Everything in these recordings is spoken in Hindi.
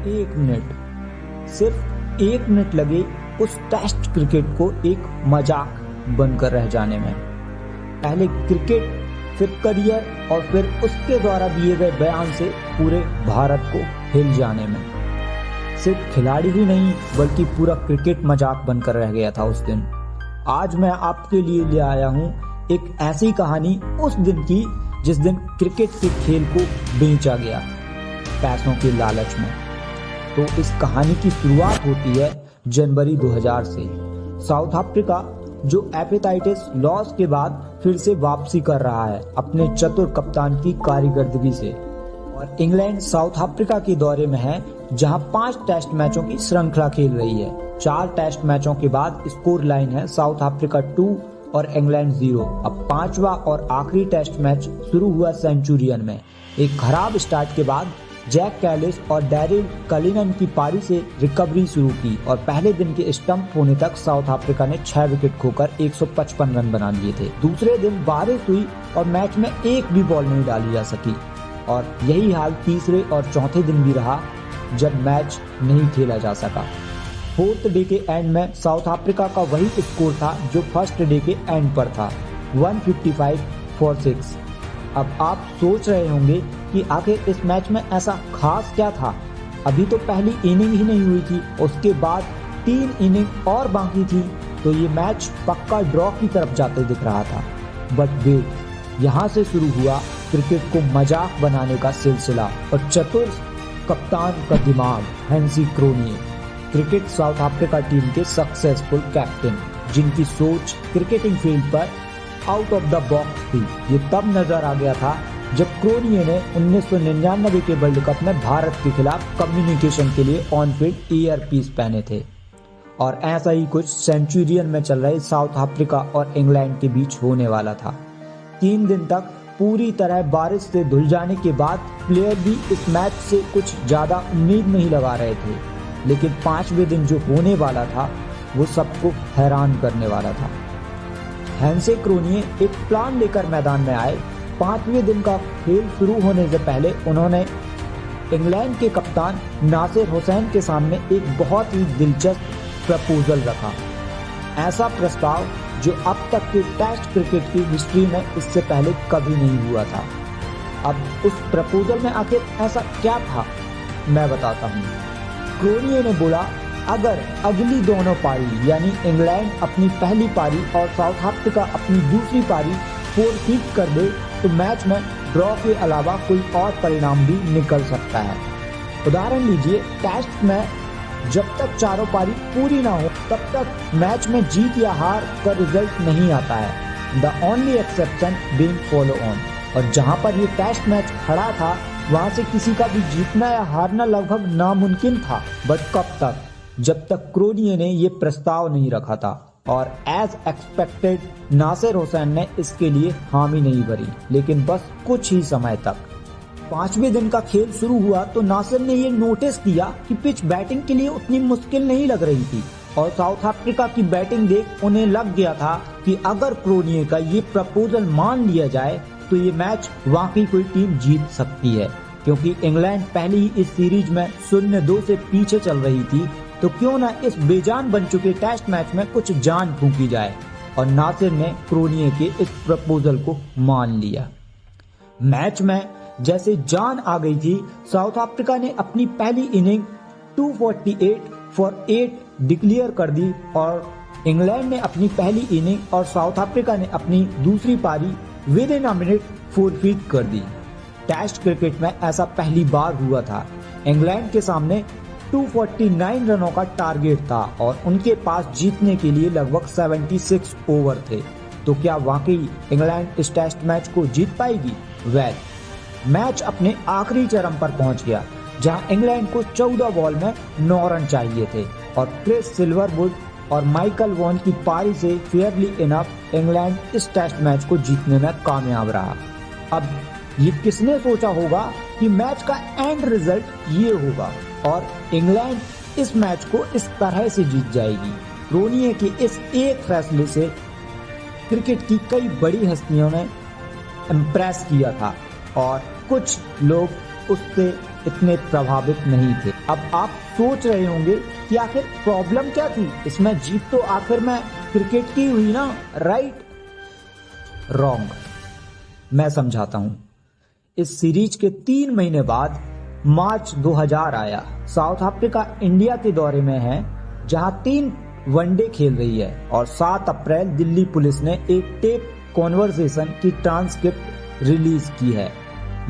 1 मिनट, सिर्फ 1 मिनट लगे उस टेस्ट क्रिकेट को एक मजाक बनकर रह जाने में। पहले क्रिकेट, फिर करियर और फिर उसके द्वारा दिए गए बयान से पूरे भारत को हिल जाने में। सिर्फ खिलाड़ी ही नहीं बल्कि पूरा क्रिकेट मजाक बनकर रह गया था उस दिन। आज मैं आपके लिए ले आया हूँ एक ऐसी कहानी उस दिन की जिस दिन क्रिकेट के खेल को बेचा गया पैसों के लालच में। तो इस कहानी की शुरुआत होती है जनवरी 2000 से। साउथ अफ्रीका जो हेपेटाइटिस लॉस के बाद फिर से वापसी कर रहा है अपने चतुर कप्तान की कारीगरदगी से, और इंग्लैंड साउथ अफ्रीका के दौरे में है जहां 5 टेस्ट मैचों की श्रृंखला खेल रही है। 4 टेस्ट मैचों के बाद स्कोर लाइन है साउथ अफ्रीका 2 और इंग्लैंड 0। अब 5वां और आखिरी टेस्ट मैच शुरू हुआ सेंचुरियन में। एक खराब स्टार्ट के बाद जैक कैलिस और डैरिल कलिनन की पारी से रिकवरी शुरू की और पहले दिन के स्टंप होने तक साउथ अफ्रीका ने 6 विकेट खोकर 155 रन बना लिए थे। दूसरे दिन बारिश हुई और मैच में एक भी बॉल नहीं डाली जा सकी, और यही हाल तीसरे और चौथे दिन भी रहा जब मैच नहीं खेला जा सका। 4th डे के एंड में साउथ अफ्रीका का वही स्कोर था जो फर्स्ट डे के एंड पर था, 155 for 6। अब आप सोच रहे होंगे कि आखिर इस मैच में ऐसा खास क्या था। अभी तो पहली इनिंग ही नहीं हुई थी, उसके बाद 3 इनिंग और बाकी थी, तो ये मैच पक्का ड्रॉ की तरफ जाते दिख रहा था। बट वेट, यहाँ से शुरू हुआ क्रिकेट को मजाक बनाने का सिलसिला और चतुर कप्तान का दिमाग Hansie Cronje, cricket South Africa team के सक्सेसफुल कैप्टन, जिनकी सोच क्रिकेटिंग फील्ड पर आउट ऑफ द बॉक्स थी। ये तब नजर आ गया था जब क्रोनिये ने 1999 के वर्ल्ड कप में भारत के खिलाफ कम्युनिकेशन के लिए ऑन फील्ड ईयरपीस पहने थे। और ऐसा ही कुछ सेंचुरियन में चल रहे साउथ अफ्रीका और इंग्लैंड के बीच होने वाला था। 3 दिन तक पूरी तरह बारिश से धुल जाने के बाद प्लेयर भी इस मैच से कुछ ज्यादा उम्मीद नहीं लगा रहे थे, लेकिन 5वें दिन जो होने वाला था वो सबको हैरान करने वाला था। हैंसे क्रोनिये एक प्लान लेकर मैदान में आए। 5वें दिन का खेल शुरू होने से पहले उन्होंने इंग्लैंड के कप्तान नासिर हुसैन के सामने एक बहुत ही दिलचस्प प्रपोजल रखा। ऐसा प्रस्ताव जो अब तक के टेस्ट क्रिकेट की हिस्ट्री में इससे पहले कभी नहीं हुआ था। अब उस प्रपोजल में आखिर ऐसा क्या था, मैं बताता हूँ। क्रोनिये ने बोला, अगर अगली दोनों पारी यानी इंग्लैंड अपनी पहली पारी और साउथ अफ्रीका अपनी दूसरी पारी फोरफीट कर दे तो मैच में ड्रॉ के अलावा कोई और परिणाम भी निकल सकता है। उदाहरण लीजिए, टेस्ट में जब तक चारों पारी पूरी ना हो तब तक मैच में जीत या हार का रिजल्ट नहीं आता है, the only exception being follow on. और जहां पर ये टेस्ट मैच खड़ा था वहां से किसी का भी जीतना या हारना लगभग नामुमकिन था। बट कब तक, जब तक क्रोनिये ने ये प्रस्ताव नहीं रखा था। और एज एक्सपेक्टेड नासिर हुसैन ने इसके लिए हामी नहीं भरी, लेकिन बस कुछ ही समय तक। 5वें दिन का खेल शुरू हुआ तो नासिर ने ये नोटिस किया कि पिच बैटिंग के लिए उतनी मुश्किल नहीं लग रही थी, और साउथ अफ्रीका की बैटिंग देख उन्हें लग गया था कि अगर क्रोनिये का ये प्रपोजल मान लिया जाए तो ये मैच वाकई कोई टीम जीत सकती है। क्योंकि इंग्लैंड पहले ही इस सीरीज में 0-2 से पीछे चल रही थी, तो क्यों ना इस बेजान बन चुके टेस्ट मैच में कुछ जान फूंकी जाए। और नासिर ने क्रोनिये के इस प्रपोजल को मान लिया। मैच में जैसे जान आ गई थी, साउथ अफ्रीका ने अपनी पहली इनिंग 248 for 8 डिक्लेयर कर दी, और इंग्लैंड ने अपनी पहली इनिंग और साउथ अफ्रीका ने अपनी दूसरी पारी with in a minute forfeit कर दी। टेस्ट क्रिकेट में ऐसा पहली बार हुआ था। इंग्लैंड के सामने 249 रनों का टारगेट था और उनके पास जीतने के लिए लगभग 76 ओवर थे। तो क्या वाकई इंग्लैंड इस टेस्ट मैच को जीत पाएगी? मैच अपने आखिरी चरम पर पहुंच गया, जहां इंग्लैंड को 14 बॉल में 9 रन चाहिए थे, और क्रिस सिल्वरवुड और माइकल वॉन की पारी से फेयरली इनफ इंग्लैंड इस टेस्ट मैच को जीतने में कामयाब रहा। अब ये किसने सोचा होगा कि मैच का एंड रिजल्ट ये होगा और इंग्लैंड इस मैच को इस तरह से जीत जाएगी। क्रोनिये के इस एक फैसले से क्रिकेट की कई बड़ी हस्तियों ने इम्प्रेस किया था और कुछ लोग उससे इतने प्रभावित नहीं थे। अब आप सोच रहे होंगे कि आखिर प्रॉब्लम क्या थी, इसमें जीत तो आखिर में क्रिकेट की हुई ना, राइट? रॉन्ग। मैं समझाता हूं। इस सीरीज के 3 महीने बाद मार्च 2000 आया। साउथ अफ्रीका इंडिया के दौरे में है, जहां 3 वनडे खेल रही है, और 7 अप्रैल दिल्ली पुलिस ने एक टेप कॉन्वर्सेशन की ट्रांसक्रिप्ट रिलीज की है।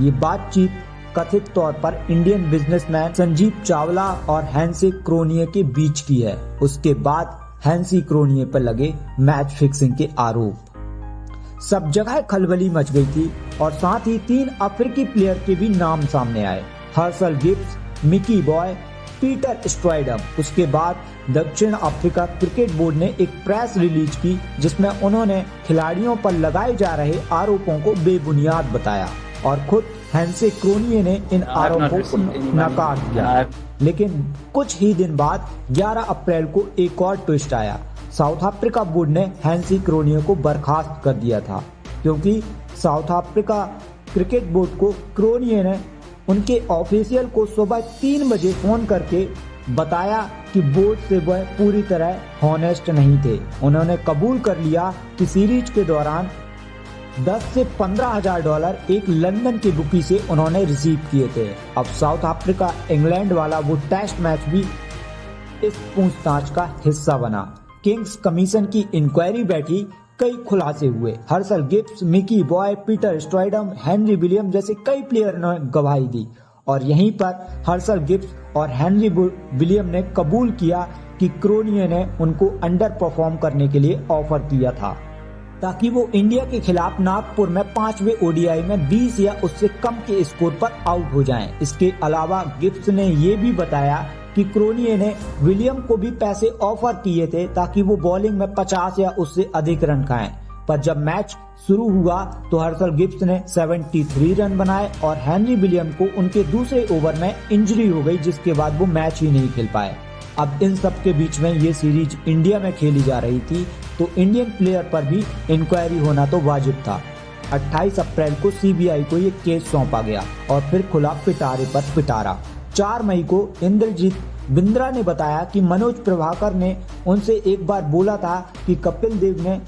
ये बातचीत कथित तौर पर इंडियन बिजनेसमैन संजीव चावला और हैंसी क्रोनिये के बीच की है। उसके बाद हैंसी क्रोनिये पर लगे मैच फिक्सिंग के आरोप। सब जगह खलबली मच गई थी, और साथ ही 3 अफ्रीकी प्लेयर के भी नाम सामने आए, हर्सल गिब्स, मिकी बॉय, पीटर स्ट्राइडम। उसके बाद दक्षिण अफ्रीका क्रिकेट बोर्ड ने एक प्रेस रिलीज की, जिसमें उन्होंने खिलाड़ियों पर लगाए जा रहे आरोपों को बेबुनियाद बताया, और खुद हैंसी क्रोनिये ने इन आरोपों को नकार दिया। लेकिन कुछ ही दिन बाद 11 अप्रैल को एक और ट्विस्ट आया। साउथ अफ्रीका बोर्ड ने हैंसी क्रोनिये को बर्खास्त कर दिया था, क्योंकि साउथ अफ्रीका क्रिकेट बोर्ड को क्रोनिये ने उनके ऑफिशियल को सुबह 3 बजे फोन करके बताया कि बोर्ड से वह पूरी तरह हॉनेस्ट नहीं थे। उन्होंने कबूल कर लिया कि सीरीज के दौरान 10 से 15 हजार डॉलर एक लंदन की बुकी से उन्होंने रिसीव किए थे। अब साउथ अफ्रीका इंग्लैंड वाला वो टेस्ट मैच भी इस पूछताछ का हिस्सा बना। किंग्स कमीशन की इंक्वायरी बैठी, कई खुलासे हुए। Herschelle Gibbs, Mickey Boje, Peter Strydom, Henry Williams जैसे कई प्लेयर ने गवाही दी, और यहीं पर हर्सल गिब्स और हेनरी विलियम ने कबूल किया कि क्रोनिये ने उनको अंडर परफॉर्म करने के लिए ऑफर किया था, ताकि वो इंडिया के खिलाफ नागपुर में 5वें ओडीआई में 20 या उससे कम के स्कोर पर आउट हो जाएं। इसके अलावा गिब्स ने ये भी बताया कि क्रोनिये ने विलियम को भी पैसे ऑफर किए थे, ताकि वो बॉलिंग में 50 या उससे अधिक रन खाएं। पर जब मैच शुरू हुआ तो हर्सल गिब्स ने 73 रन बनाए, और हेनरी विलियम को उनके दूसरे ओवर में इंजरी हो गई, जिसके बाद वो मैच ही नहीं खेल पाए। अब इन सब के बीच में ये सीरीज इंडिया में खेली जा रही थी, तो इंडियन प्लेयर पर भी इंक्वायरी होना तो वाजिब था। 28 अप्रैल को सीबीआई को ये केस सौंपा गया, और फिर खुला पिटारे पर पिटारा। 4 मई को इंद्रजीत बिंद्रा ने बताया कि मनोज प्रभाकर ने उनसे एक बार बोला था कि कपिल देव ने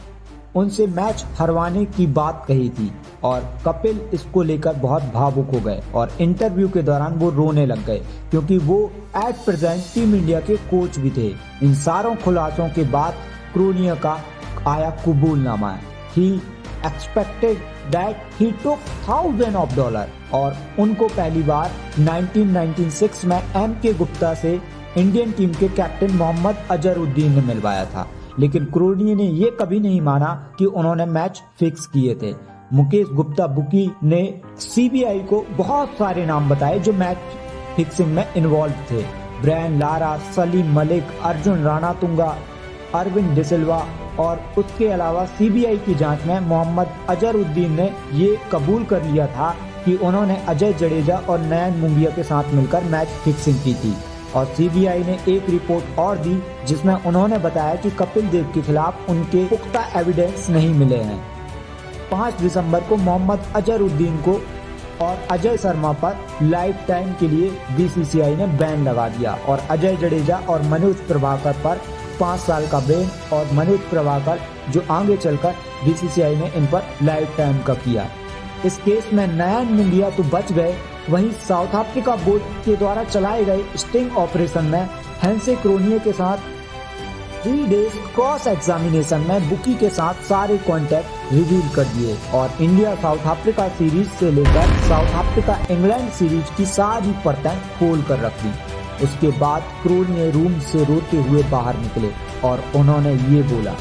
उनसे मैच हरवाने की बात कही थी, और कपिल इसको लेकर बहुत भावुक हो गए, और इंटरव्यू के दौरान वो रोने लग गए, क्योंकि वो एट प्रेजेंट टीम इंडिया के कोच भी थे। इन सारों खुलासों के बाद क्रोनिये का आया कबूलनामा। ही एक्सपेक्टेड दैट ही टुक $1000 और उनको पहली बार 1996 में एम.के. गुप्ता से इंडियन टीम के कैप्टन मोहम्मद अजहरुद्दीन ने मिलवाया था। लेकिन क्रोनिये ने ये कभी नहीं माना कि उन्होंने मैच फिक्स किए थे। मुकेश गुप्ता बुकी ने सीबीआई को बहुत सारे नाम बताए जो मैच फिक्सिंग में इन्वॉल्व थे। ब्रायन लारा, सलीम मलिक, अर्जुन राणातुंगा, अरविंद डिसिल्वा, और उसके अलावा सीबीआई की जांच में मोहम्मद अजहरुद्दीन ने ये कबूल कर लिया था कि उन्होंने अजय जडेजा और नयन मुंगिया के साथ मिलकर मैच फिक्सिंग की थी। और सीबीआई ने एक रिपोर्ट और दी जिसमें उन्होंने बताया कि कपिल देव के खिलाफ उनके पुख्ता एविडेंस नहीं मिले हैं। 5 दिसंबर को मोहम्मद अजहरुद्दीन को और अजय शर्मा पर लाइफ टाइम के लिए बीसीसीआई ने बैन लगा दिया, और अजय जडेजा और मनोज प्रभाकर पर 5 साल का बैन, और मनोज प्रभाकर जो आगे चलकर बीसीसीआई ने इन पर लाइफ टाइम का किया। इस केस में नयन मुंगिया तो बच गए, वहीं साउथ अफ्रीका बोर्ड के द्वारा चलाए गए स्टिंग ऑपरेशन में हैंसी क्रोनिये के साथ 3 डेज क्रॉस एग्जामिनेशन में बुकी के साथ सारे कॉन्टैक्ट रिवील कर दिए, और इंडिया साउथ अफ्रीका सीरीज से लेकर साउथ अफ्रीका इंग्लैंड सीरीज की सारी परतें खोल कर रख दी। उसके बाद क्रोनिये रूम से रोते हुए बाहर निकले और उन्होंने ये बोला,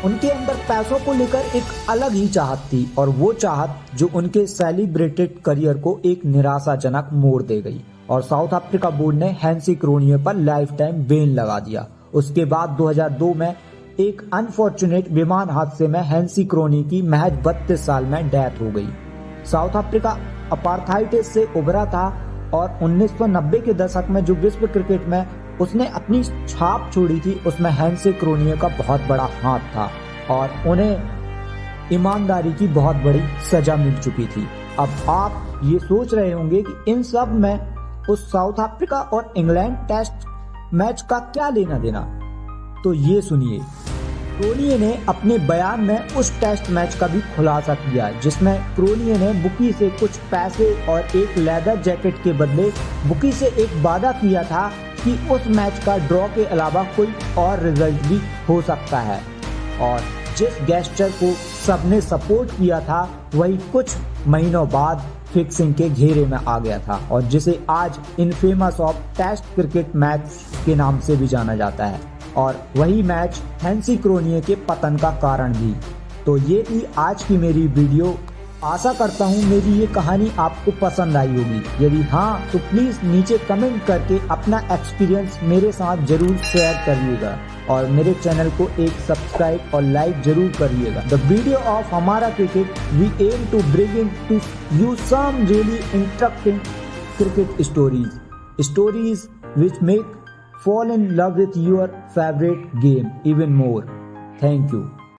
उनके अंदर पैसों को लेकर एक अलग ही चाहत थी, और वो चाहत जो उनके सेलिब्रेटेड करियर को एक निराशाजनक मोड़ दे गई, और साउथ अफ्रीका बोर्ड ने हैंसी क्रोनिये पर लाइफ टाइम बैन लगा दिया। उसके बाद 2002 में एक अनफॉर्चुनेट विमान हादसे में हैंसी क्रोनिये की महज 32 साल में डेथ हो गई। साउथ अफ्रीका अपार्थाइड से उभरा था, और 1990 के दशक में जो विश्व क्रिकेट में उसने अपनी छाप छोड़ी थी, उसमें हैंसी क्रोनिये का बहुत बड़ा हाथ था, और उन्हें ईमानदारी की बहुत बड़ी सजा मिल चुकी थी। अब आप ये सोच रहे होंगे कि इन सब में उस साउथ अफ्रीका और इंग्लैंड टेस्ट मैच का क्या लेना देना, तो ये सुनिए। क्रोनिये ने अपने बयान में उस टेस्ट मैच का भी खुलासा किया, जिसमें क्रोनिये ने बुकी से कुछ पैसे और एक लेदर जैकेट के बदले बुकी से एक वादा किया था कि उस मैच का ड्रॉ के अलावा कोई और रिजल्ट भी हो सकता है। और जिस गेस्चर को सबने सपोर्ट किया था वही कुछ महीनों बाद फिक्सिंग के घेरे में आ गया था, और जिसे आज infamous of test cricket match के नाम से भी जाना जाता है। और वही मैच हैंसी क्रोनिये के पतन का कारण भी। तो ये थी आज की मेरी वीडियो। आशा करता हूँ मेरी ये कहानी आपको पसंद आई होगी। यदि हाँ तो प्लीज नीचे कमेंट करके अपना एक्सपीरियंस मेरे साथ जरूर शेयर करिएगा, और मेरे चैनल को एक सब्सक्राइब और लाइक जरूर करिएगा। द वीडियो ऑफ हमारा cricket we aim to bring in to you some really interesting cricket stories which make fall in love with your favorite game even more. Thank you.